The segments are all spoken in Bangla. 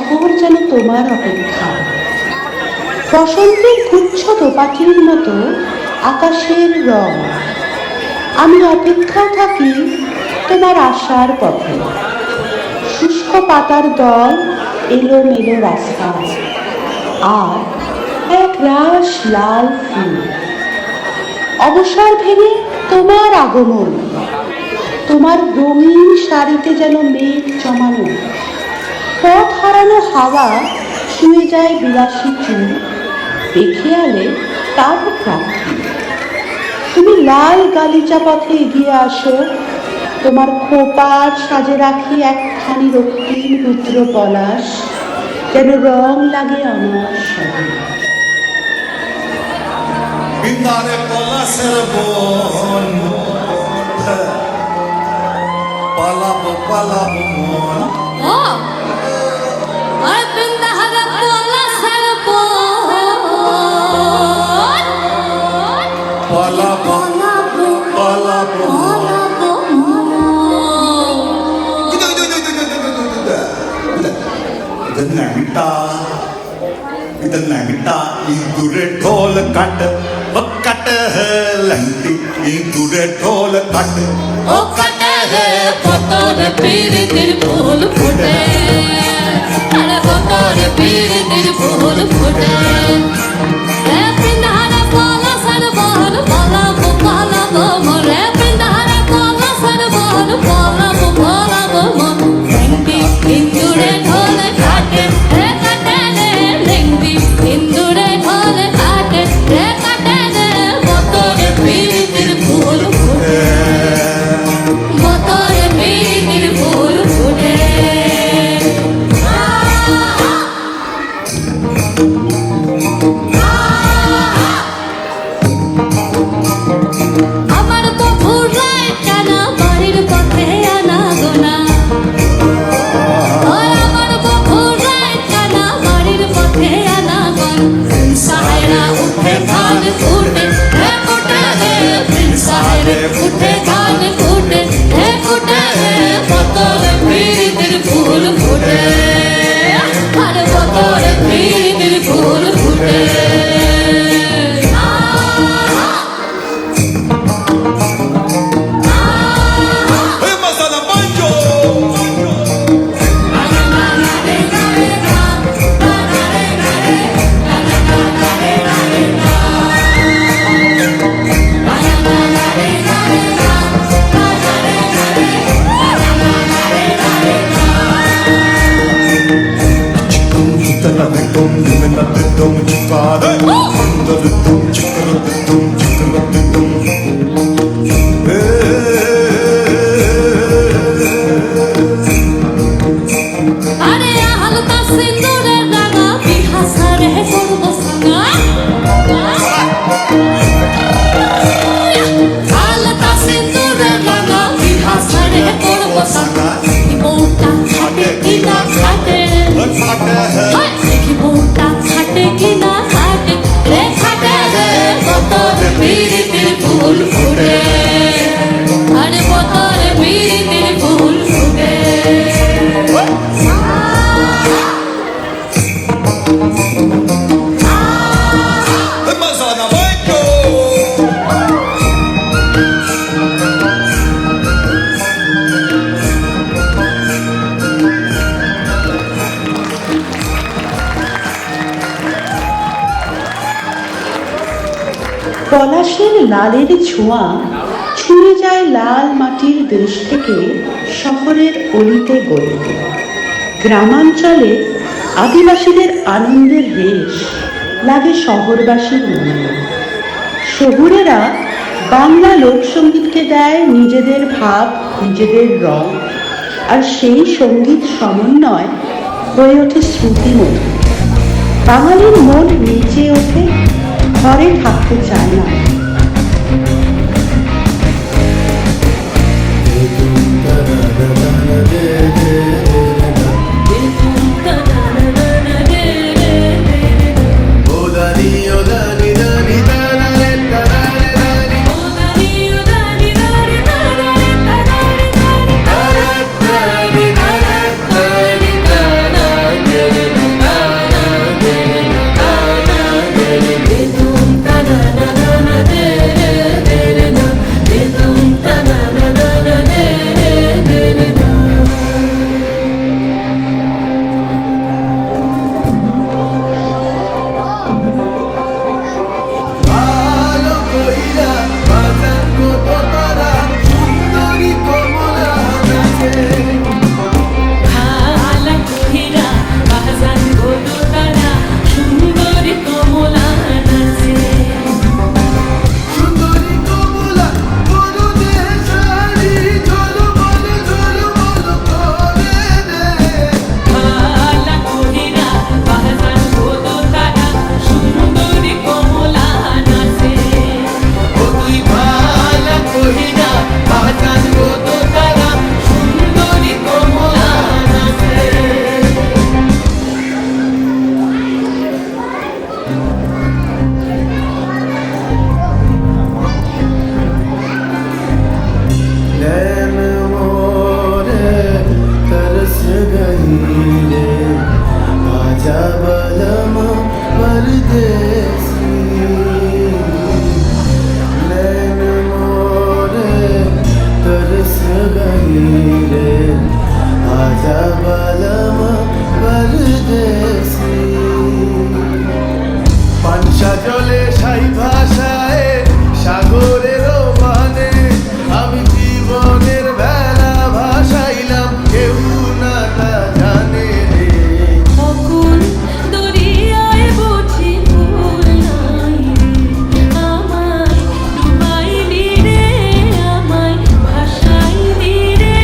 শহর যেন তোমার অপেক্ষা। বসন্তের গুচ্ছ দোপাটির মতো আকাশের রং। আমি অপেক্ষায় থাকি তোমার আসার পথে। শুষ্ক পাতার দল, এলোমেলো রাস্তা, আর এক রাশ লাল ফুল। অবসর ভেঙে তোমার আগমন, তোমার রঙিন শাড়িতে যেন মেঘ জমানো। পথ হারানো হাওয়া ছুঁয়ে যায় বিলাসী চুল, বেখেয়ালে তার প্রার্থী। তুমি লাল গালিচা পথে এগিয়ে আসো, তোমার খোপার সাজে রাখি একখানি রক্তিম রুদ্র পলাশ, যেন রং লাগে আমার সবে। বিন্দারে পলাশের বন, পালাবো পালাবো মন। পালাবো পালাবো ইঁদুরে ঢোল কাট কাট লন্টি, ইঁদুরে ঢোল কাট ও কাটে হে পতর পীরিতির ফুল ফুটে, আরে পতর পীরিতির ফুল ফুটে। রে পিন্ধারে পলাশের বন, পালাবো পালাবো মন। রে পিন্ধারে পলাশের বন, পালাবো পালাবো মন। লেংটি ইঁদুরে ঢোল কাটে, রে কাটে রে লেংটি ইঁদুরে ঢোল কাটে, রে কাটে রে পতর পীরিতির ফুল ফুটে, পতর পীরিতির ফুল ফুটে। আমার তো ভুলাই জানা বাড়ির পথে আনা গোনা, আমার তো ভুলাই জানা বাড়ির পথে আনা গন। সাহেরা উঠে ধান ফুটে, হে ফুটে হে সাহেরে উঠে ধান ফুটে, হে ফুটে হে পতর পীরিতির ফুল ফুটে, আর পতর পীরিতির ফুল ফুটে। মশালা মঞ্জো। আরে হালকা সিন্দুরের রাঙা বিহাসারে করবো সাঙ্গা, হালকা সিন্দুরের রাঙা বিহাসারে করবো সাঙ্গা। বউটা খাটে কিনা খাটে, বউটা খাটে কিনা খাটে, রে খাটে রে পতর পীরিতির ফুল ফুটে, আরে পতর পীরিতির ফুল ফুটে। মশালা মঞ্জো। পলাশের লালের ছোঁয়া ছুঁয়ে যায় লাল মাটির দেশ থেকে শহরের অলিতে গলিতে। গ্রামাঞ্চলে আদিবাসীদের আনন্দের রেশ লাগে শহরবাসীর মনে। শহুরেরা বাংলা লোকসঙ্গীতকে দেয় নিজেদের ভাব, নিজেদের রং, আর সেই সঙ্গীত সমন্বয় হয়ে ওঠে শ্রুতিমধুর। বাঙালির মন নেচে ওঠে, ঘরে থাকতে চায় না। বাঁচানো তো তারা সুন্দরী কমলা নাচে। नैन मोरे तरस गई रे आजा बलम परदेसी। नैन मोरे तरस गई रे आजा बलम परदेसी। পানসা জলে সাই ভাষায় সাগরের মানে আমি জীবনের বেলা ভাসাইলাম কেউ না তা জানে রে। অকুল দরিয়ায় বুঝি ভুল নাই আমায় ডুবাইলি রে আমায় ভাসাইলি রে।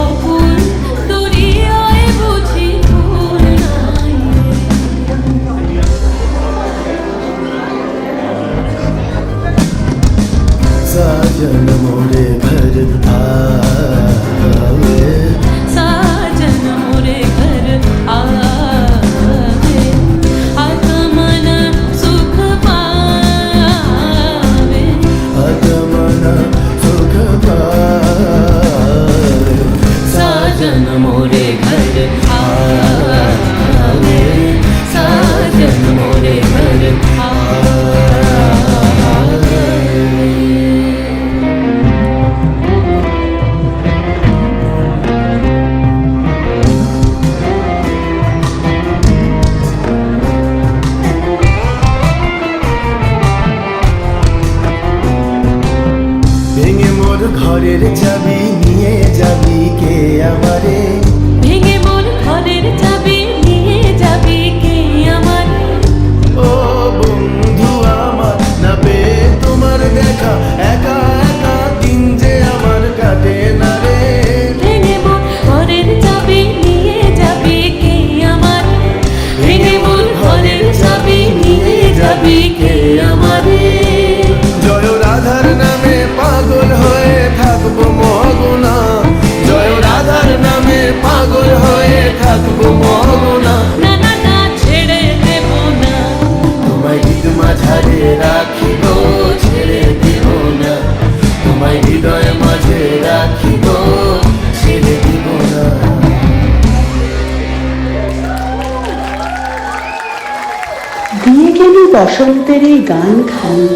অকুল দরিয়ায় বুঝি ভুল নাই साजन मोरे घर आवे साजन मोरे घर आवे आत्मन सुख पावे। अगमन सुख पावे। साजन मोरे घर आवे साजन मोरे घर आवे। ভেঙে মোর ঘরের চাবি নিয়ে যাবি কে আমারে। ভেঙে মোর ঘরের চাবি নিয়ে যাবি কে আমার। ও বন্ধু আমার না পেয়ে তোমার দেখা একা একা দিন যে আমার কাটে না রে। ভেঙে মোর ঘরের চাবি নিয়ে যাবি কে আমার। ভেঙে মোর ঘরের চাবি নিয়ে যাবি কে আমারে। জয় রাধার নামে পাগল হয়ে থাকবো মগনা। জয় রাধার নামে পাগল হয়ে থাকবো মগনা। না না না ছেড়ে দেব না তোমায় হৃদ মাঝারে রাখিব ছেড়ে দিব না। তোমায় হৃদয় মাঝে রাখিব ছেড়ে দিব না। দিয়ে গেলি বসন্তের এই গান খানি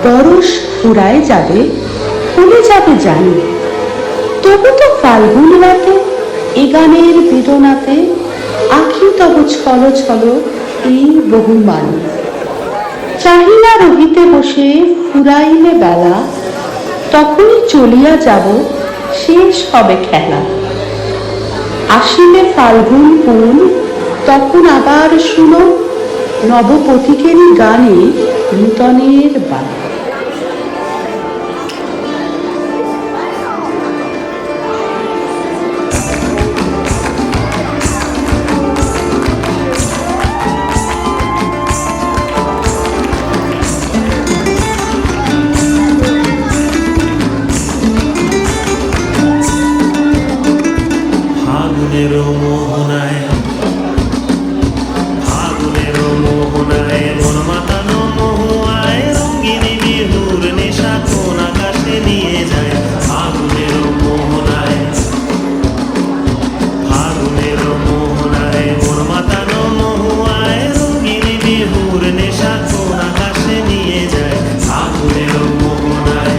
বরস ফুরায় যাবে ভুলে যাবে জানি। তবু তো ফাল্গুন রাতে এ গানের বেদনাতে আঁকি তব ছল ছল এই বহুমান। চাহিনা রহিতে বসে ফুরাইলে বেলা তখনই চলিয়া যাব শেষ হবে খেলা। আসিলে ফাল্গুন ফুল তখন আবার শুনো নবপথিকের গানে নূতনের বাণী। ফাগুনের মোহনায় ফাগুনের মোহনায় মন মাতানো মহুয়ায় রঙ্গিনী বিহুর নেশা কোন আকাশে নিয়ে যায়। ফাগুনের মোহনায় ফাগুনের মোহনায় মন মাতানো মহুয়ায় রঙ্গিনী বিহুর নেশা কোন আকাশে নিয়ে যায়। ফাগুনের মোহনায়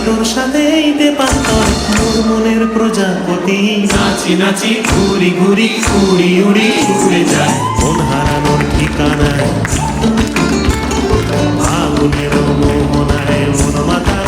তোর সাথেই দে পান্তর মোর মনের প্রজাপতি। নাচি নাচি ঘুরি ঘুরি উড়ি উড়ি উড়ে যায় মন হারানোর ঠিকানায়। ফাগুনের মোহনায় মন মাথা